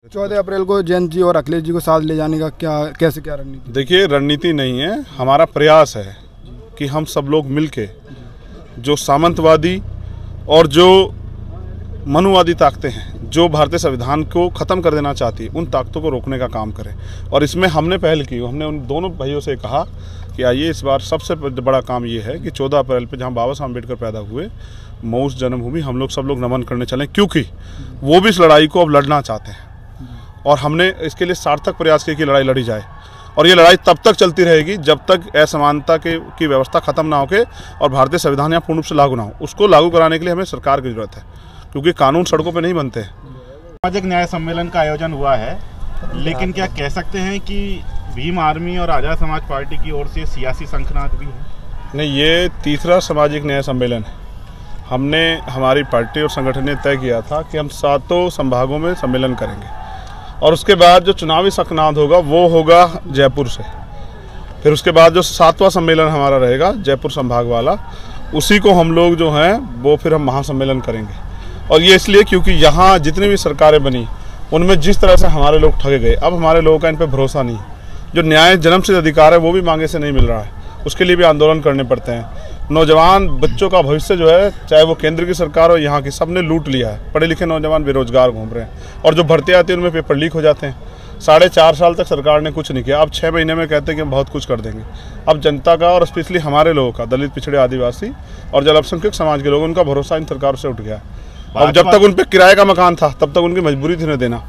14 अप्रैल को जयंत जी और अखिलेश जी को साथ ले जाने का क्या रणनीति? देखिए, रणनीति नहीं है, हमारा प्रयास है कि हम सब लोग मिलके जो सामंतवादी और जो मनुवादी ताकतें हैं, जो भारतीय संविधान को ख़त्म कर देना चाहती है, उन ताकतों को रोकने का काम करें। और इसमें हमने पहल की, हमने उन दोनों भाइयों से कहा कि आइए इस बार सबसे बड़ा काम ये है कि 14 अप्रैल पे जहाँ बाबा साहब अम्बेडकर पैदा हुए, मऊ जन्मभूमि, हम लोग सब लोग नमन करने चलें, क्योंकि वो भी इस लड़ाई को अब लड़ना चाहते हैं और हमने इसके लिए सार्थक प्रयास किए कि लड़ाई लड़ी जाए। और ये लड़ाई तब तक चलती रहेगी जब तक असमानता की व्यवस्था खत्म ना होके और भारतीय संविधान यहाँ पूर्ण रूप से लागू ना हो। उसको लागू कराने के लिए हमें सरकार की जरूरत है, क्योंकि कानून सड़कों पे नहीं बनते। सामाजिक न्याय सम्मेलन का आयोजन हुआ है, लेकिन क्या कह सकते हैं कि भीम आर्मी और आज़ाद समाज पार्टी की ओर से सियासी संखनाद भी है? नहीं, ये तीसरा सामाजिक न्याय सम्मेलन है। हमने, हमारी पार्टी और संगठन ने तय किया था कि हम 7 संभागों में सम्मेलन करेंगे और उसके बाद जो चुनावी संखनाद होगा वो होगा जयपुर से। फिर उसके बाद जो 7वां सम्मेलन हमारा रहेगा जयपुर संभाग वाला, उसी को हम लोग जो हैं वो फिर हम महासम्मेलन करेंगे। और ये इसलिए क्योंकि यहाँ जितनी भी सरकारें बनी उनमें जिस तरह से हमारे लोग ठगे गए, अब हमारे लोगों का इन पर भरोसा नहीं है। जो न्याय जन्म से अधिकार है वो भी मांगे से नहीं मिल रहा है, उसके लिए भी आंदोलन करने पड़ते हैं। नौजवान बच्चों का भविष्य जो है, चाहे वो केंद्र की सरकार हो यहाँ की, सब ने लूट लिया है। पढ़े लिखे नौजवान बेरोजगार घूम रहे हैं और जो भर्ती आती है उनमें पेपर लीक हो जाते हैं। 4.5 साल तक सरकार ने कुछ नहीं किया, अब 6 महीने में कहते हैं कि हम बहुत कुछ कर देंगे। अब जनता का और स्पेशली हमारे लोगों का, दलित, पिछड़े, आदिवासी और जो अल्पसंख्यक समाज के लोग, उनका भरोसा इन सरकारों से उठ गया। अब जब तक उन पर किराए का मकान था तब तक उनकी मजबूरी थी न देना।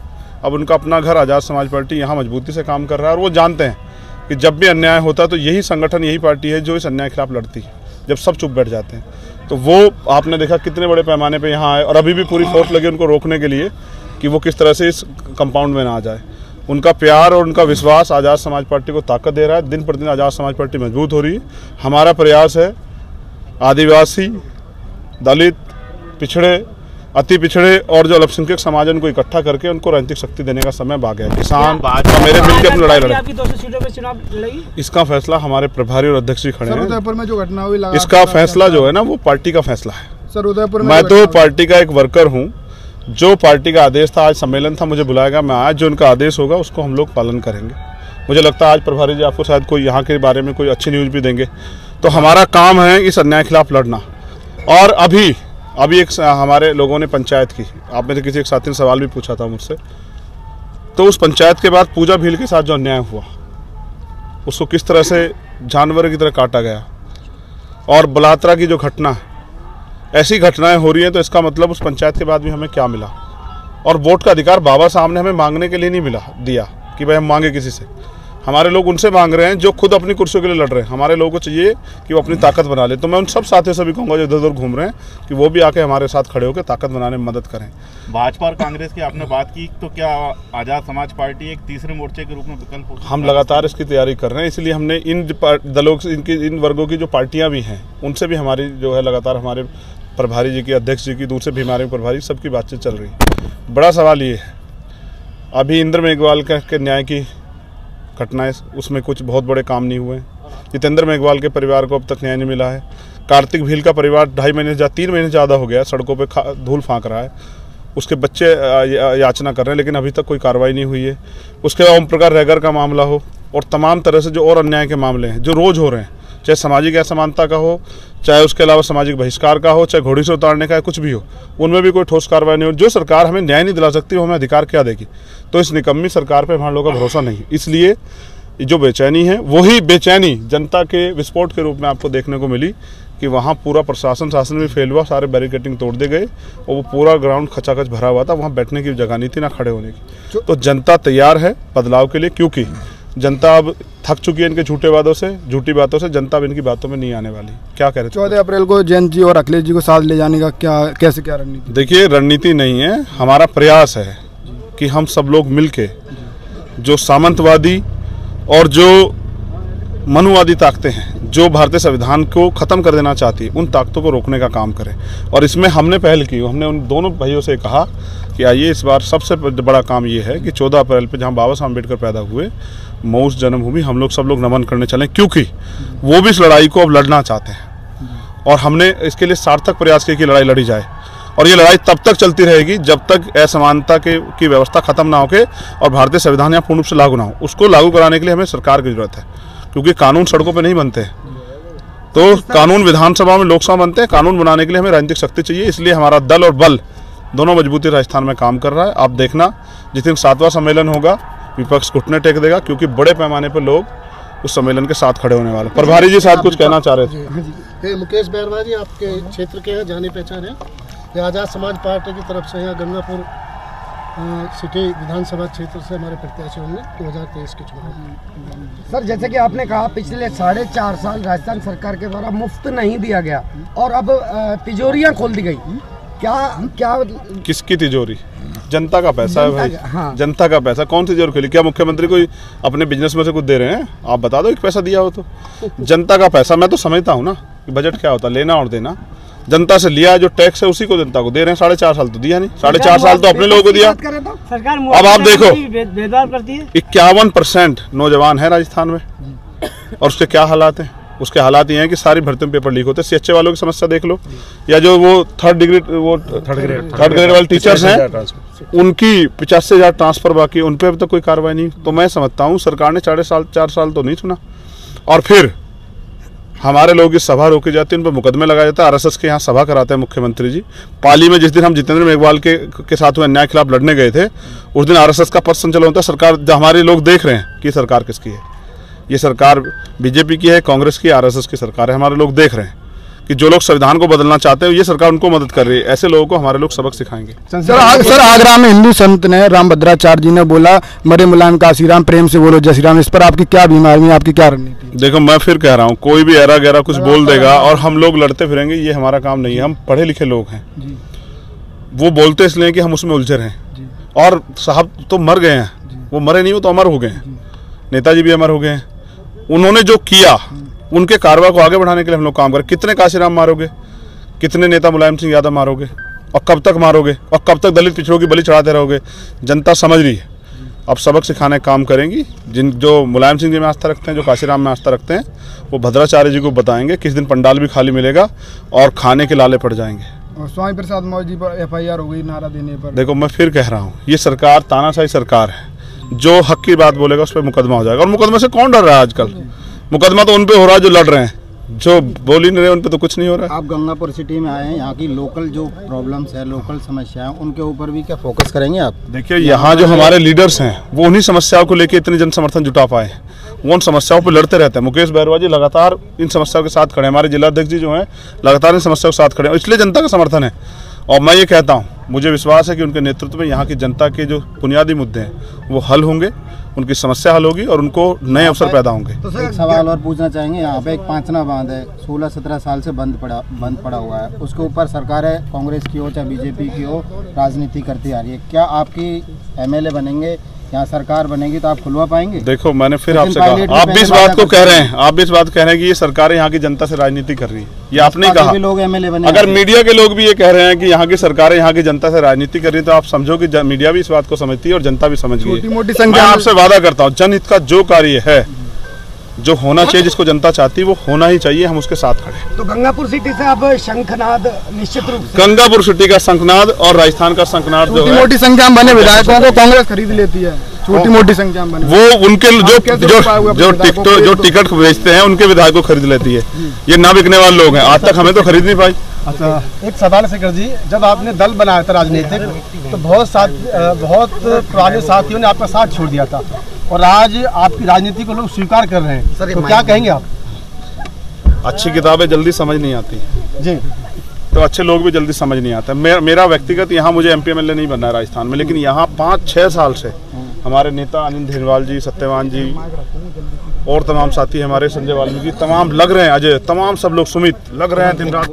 अब उनका अपना घर आज़ाद समाज पार्टी यहाँ मजबूती से काम कर रहा है और वो जानते हैं कि जब भी अन्याय होता है तो यही संगठन, यही पार्टी है जो इस अन्याय के खिलाफ लड़ती है। जब सब चुप बैठ जाते हैं तो वो आपने देखा कितने बड़े पैमाने पे यहाँ आए और अभी भी पूरी फोर्स लगी उनको रोकने के लिए कि वो किस तरह से इस कंपाउंड में ना आ जाए। उनका प्यार और उनका विश्वास आज़ाद समाज पार्टी को ताकत दे रहा है। दिन प्रतिदिन आज़ाद समाज पार्टी मजबूत हो रही है। हमारा प्रयास है आदिवासी, दलित, पिछड़े, अति पिछड़े और जो अल्पसंख्यक समाज है उनको इकट्ठा करके उनको राजनीतिक शक्ति देने का समय आ गया है। किसान मेरे मिलकर अपनी लड़ाई लड़े। 200 सीटों पे चुनाव लड़ी, इसका फैसला हमारे प्रभारी और अध्यक्ष जी खड़े हैं। उदयपुर में जो घटना हुई, इसका फैसला जो है ना वो पार्टी का फैसला है। सर, उदयपुर में मैं तो पार्टी का एक वर्कर हूँ। जो पार्टी का आदेश था, आज सम्मेलन था, मुझे बुलाया गया, मैं आज जो उनका आदेश होगा उसको हम लोग पालन करेंगे। मुझे लगता है आज प्रभारी जी आपको शायद कोई यहाँ के बारे में कोई अच्छी न्यूज़ भी देंगे। तो हमारा काम है इस अन्याय के खिलाफ लड़ना। और अभी एक हमारे लोगों ने पंचायत की, आप में से किसी एक साथी ने सवाल भी पूछा था मुझसे, तो उस पंचायत के बाद पूजा भील के साथ जो अन्याय हुआ, उसको किस तरह से जानवर की तरह काटा गया, और बलात्कार की जो घटना है, ऐसी घटनाएं हो रही हैं, तो इसका मतलब उस पंचायत के बाद भी हमें क्या मिला। और वोट का अधिकार बाबा साहब ने हमें मांगने के लिए नहीं दिया कि भाई हम मांगे किसी से। हमारे लोग उनसे मांग रहे हैं जो खुद अपनी कुर्सियों के लिए लड़ रहे हैं। हमारे लोगों को चाहिए कि वो अपनी ताकत बना ले। तो मैं उन सब साथियों से भी कहूँगा जो इधर उधर घूम रहे हैं कि वो भी आके हमारे साथ खड़े होकर ताकत बनाने में मदद करें। भाजपा और कांग्रेस की आपने बात की, तो क्या आज़ाद समाज पार्टी एक तीसरे मोर्चे के रूप में विकल्प हो? हम लगातार इसकी तैयारी कर रहे हैं, इसलिए हमने इन दलों, इन वर्गों की जो पार्टियाँ भी हैं उनसे भी हमारी जो है लगातार, हमारे प्रभारी जी की, अध्यक्ष जी की, दूसरे भीमारी प्रभारी, सबकी बातचीत चल रही है। बड़ा सवाल ये है, अभी इंद्र मेघवाल के न्याय की घटनाएं, उसमें कुछ बहुत बड़े काम नहीं हुए। जितेंद्र मेघवाल के परिवार को अब तक न्याय नहीं मिला है। कार्तिक भील का परिवार 3 महीने ज़्यादा हो गया सड़कों पे धूल फाँक रहा है। उसके बच्चे याचना कर रहे हैं, लेकिन अभी तक कोई कार्रवाई नहीं हुई है। उसके बाद ओम प्रकाश रैगर का मामला हो और तमाम तरह से जो और अन्याय के मामले हैं जो रोज़ हो रहे हैं, चाहे सामाजिक असमानता का हो, चाहे उसके अलावा सामाजिक बहिष्कार का हो, चाहे घोड़ी से उतारने का, कुछ भी हो, उनमें भी कोई ठोस कार्रवाई नहीं हो। जो सरकार हमें न्याय नहीं दिला सकती वो हमें अधिकार क्या देगी? तो इस निकम्मी सरकार पे हमारे लोगों का भरोसा नहीं। इसलिए जो बेचैनी है, वही बेचैनी जनता के विस्फोट के रूप में आपको देखने को मिली कि वहाँ पूरा प्रशासन शासन भी फेल हुआ, सारे बैरिकेटिंग तोड़ दे गए और वो पूरा ग्राउंड खचाखच भरा हुआ था। वहाँ बैठने की जगह नहीं थी, ना खड़े होने की। तो जनता तैयार है बदलाव के लिए, क्योंकि जनता अब थक चुकी है इनके झूठे वादों से, झूठी बातों से। जनता अब इनकी बातों में नहीं आने वाली। क्या कह रहे थे? 14 अप्रैल को जयंत जी और अखिलेश जी को साथ ले जाने का क्या रणनीति? देखिए, रणनीति नहीं है, हमारा प्रयास है कि हम सब लोग मिलके जो सामंतवादी और जो मनुवादी ताकतें हैं, जो भारतीय संविधान को ख़त्म कर देना चाहती है, उन ताकतों को रोकने का काम करें। और इसमें हमने पहल की, हमने उन दोनों भाइयों से कहा कि आइए इस बार सबसे बड़ा काम ये है कि 14 अप्रैल पे जहाँ बाबा साहब अम्बेडकर पैदा हुए, मऊ जन्मभूमि, हम लोग सब लोग नमन करने चलें, क्योंकि वो भी इस लड़ाई को अब लड़ना चाहते हैं और हमने इसके लिए सार्थक प्रयास किए कि लड़ाई लड़ी जाए। और ये लड़ाई तब तक चलती रहेगी जब तक असमानता की व्यवस्था खत्म ना होके और भारतीय संविधान यहाँ पूर्ण रूप से लागू ना हो। उसको लागू कराने के लिए हमें सरकार की जरूरत है, क्योंकि कानून सड़कों पर नहीं बनते, तो कानून विधानसभा में, लोकसभा बनते हैं। कानून बनाने के लिए हमें राजनीतिक शक्ति चाहिए, इसलिए हमारा दल और बल दोनों मजबूती राजस्थान में काम कर रहा है। आप देखना जिस दिन 7वां सम्मेलन होगा विपक्ष घुटने टेक देगा, क्योंकि बड़े पैमाने पर लोग उस सम्मेलन के साथ खड़े होने वाले। प्रभारी जी साथ कुछ कहना चाह रहे थे। मुकेश बैरवा जी, आपके क्षेत्र के हैं, जाने पहचान है, ये आज़ाद समाज पार्टी की तरफ से यहाँ गंगापुर सिटी विधानसभा क्षेत्र से हमारे प्रत्याशी होंगे 2023 के चुनाव। सर, जैसे कि आपने कहा पिछले 4.5 साल राजस्थान सरकार के द्वारा मुफ्त नहीं दिया गया और अब तिजोरियां खोल दी गई, क्या किसकी तिजोरी? जनता का पैसा है भाई। हाँ। जनता का पैसा कौन सी तिजोरी खोली? क्या मुख्यमंत्री कोई अपने बिजनेस में से कुछ दे रहे हैं? आप बता दो एक पैसा दिया हो तो। जनता का पैसा, मैं तो समझता हूँ ना कि बजट क्या होता है, लेना और देना। जनता से लिया जो टैक्स है उसी को जनता को दे रहे हैं। 4.5 साल तो दिया नहीं, 4.5 साल तो अपने लोगों को दिया। सरकार अब आप देखो भेदभाव करती है। 51% नौजवान है राजस्थान में, और उसके क्या हालात हैं? उसके हालात ये हैं कि सारी भर्तियों में पेपर लीक होते हैं। सीएचए वालों की समस्या देख लो, या जो वो थर्ड ग्रेड वाले टीचर्स हैं, उनकी 85,000 ट्रांसफर बाकी, उन पर अब तक कोई कार्रवाई नहीं। तो मैं समझता हूँ सरकार ने 4 साल तो नहीं सुना, और फिर हमारे लोग की सभा रोकी जाती है, उन पर मुकदमे लगाया जाता है। आरएसएस के यहाँ सभा कराते हैं मुख्यमंत्री जी। पाली में जिस दिन हम जितेंद्र मेघवाल के साथ हुए अन्याय के खिलाफ लड़ने गए थे, उस दिन आरएसएस का पथ संचलन होता है। सरकार, हमारे लोग देख रहे हैं कि सरकार किसकी है। ये सरकार बीजेपी की है, कांग्रेस की, आरएसएस की सरकार है। हमारे लोग देख रहे हैं कि जो लोग संविधान को बदलना चाहते हैं ये सरकार उनको मदद कर रही है। ऐसे लोगों को हमारे लोग सबक सिखाएंगे। सर आगरा में हिंदू संत ने रामभद्राचार्य जी ने बोला, मरे मुलायम काशीराम, प्रेम से बोलो जय श्री राम। इस पर आपकी क्या बीमारी, आपकी क्या रणनीति? देखो, मैं फिर कह रहा हूँ, कोई भी ऐरा गहरा कुछ बोल देगा और हम लोग लड़ते फिरेंगे, ये हमारा काम नहीं है। हम पढ़े लिखे लोग हैं। वो बोलते इसलिए कि हम उसमें उलझे रहे, और साहब तो मर गए हैं, वो मरे नहीं, वो तो अमर हो गए हैं। नेताजी भी अमर हो गए हैं। उन्होंने जो किया, उनके कारवा को आगे बढ़ाने के लिए हम लोग काम करें। कितने काशीराम मारोगे, कितने नेता मुलायम सिंह यादव मारोगे, और कब तक मारोगे, और कब तक दलित पिछड़ों की बलि चढ़ाते रहोगे? जनता समझ रही है। अब सबक सिखाने का काम करेंगी। जो मुलायम सिंह जी में आस्था रखते हैं, जो काशीराम में आस्था रखते हैं, वो भद्राचार्य जी को बताएंगे। किस दिन पंडाल भी खाली मिलेगा और खाने के लाले पड़ जाएंगे। और स्वामी प्रसाद मौर्य जी पर FIR हो गई नारा देने पर। देखो, मैं फिर कह रहा हूँ, ये सरकार तानाशाही सरकार है। जो हक की बात बोलेगा उस पर मुकदमा हो जाएगा। और मुकदमे से कौन डर रहा है आजकल? मुकदमा तो उन पे हो रहा है जो लड़ रहे हैं, जो बोल ही नहीं रहे उन पे तो कुछ नहीं हो रहा है। आप गंगापुर सिटी में आए हैं, यहाँ की लोकल जो प्रॉब्लम्स है, लोकल समस्याएं, उनके ऊपर भी क्या फोकस करेंगे आप? देखिए, यहाँ जो हमारे लीडर्स हैं वो उन्हीं समस्याओं को लेकर इतनी जन समर्थन जुटा पाए हैं। वो उन समस्याओं पर लड़ते रहते हैं। मुकेश बैरवा जी लगातार इन समस्याओं के साथ खड़े हैं। हमारे जिलाध्यक्ष जी जो हैं लगातार इन समस्याओं के साथ खड़े हैं, इसलिए जनता का समर्थन है। और मैं ये कहता हूँ, मुझे विश्वास है कि उनके नेतृत्व में यहाँ की जनता के जो बुनियादी मुद्दे हैं वो हल होंगे, उनकी समस्या हल होगी और उनको नए अवसर पैदा होंगे। तो एक सवाल और पूछना चाहेंगे, यहाँ पे एक पांचना बांध है, 16-17 साल से बंद पड़ा हुआ है। उसके ऊपर सरकार है, कांग्रेस की हो चाहे बीजेपी की हो, राजनीति करती आ रही है। क्या आपकी MLA बनेंगे, यहाँ सरकार बनेगी तो आप खुलवा पाएंगे? देखो, मैंने फिर आपसे कहा, आप भी इस बात को कह रहे हैं, आप भी इस बात कह रहे हैं कि ये सरकार यहाँ की जनता से राजनीति कर रही है। ये आपने कहा। लोग MLA बने। अगर मीडिया के लोग भी ये कह रहे हैं कि यहाँ की सरकार यहाँ की जनता से राजनीति कर रही है, तो आप समझो कि मीडिया भी इस बात को समझती है और जनता भी समझ गई है। मैं आपसे वादा करता हूँ, जनहित का जो कार्य है, जो होना चाहिए, जिसको जनता चाहती है, वो होना ही चाहिए। हम उसके साथ खड़े। तो गंगापुर सिटी से अब शंखनाद निश्चित रूप से, गंगापुर सिटी का शंखनाद और राजस्थान का शंखनाद जो है, मोटी संख्या में बने विधायकों को कांग्रेस खरीद लेती है। छोटी मोटी संख्या में बने, वो उनके जो टिकट बेचते हैं उनके विधायकों को खरीद लेती है। ये ना बिकने वाले लोग हैं, आज तक हमें तो खरीद नहीं पाई। अच्छा, एक सवाल शेखर जी, जब आपने दल बनाया था राजनीतिक, तो बहुत पुराने साथियों ने आपका साथ छोड़ दिया था, और आज आपकी राजनीति को लोग स्वीकार कर रहे हैं, तो क्या कहेंगे आप? अच्छी किताबें जल्दी समझ नहीं आती जी, तो अच्छे लोग भी जल्दी समझ नहीं आते। मेरा व्यक्तिगत यहाँ मुझे MP MLA नहीं बनना है राजस्थान में, लेकिन यहाँ 5-6 साल से हमारे नेता अनिल धेरवाल जी, सत्यवान जी और तमाम साथी हमारे, संजय वाल्मीकि, तमाम लग रहे हैं, अजय, तमाम सब लोग, सुमित, लग रहे हैं दिन रात।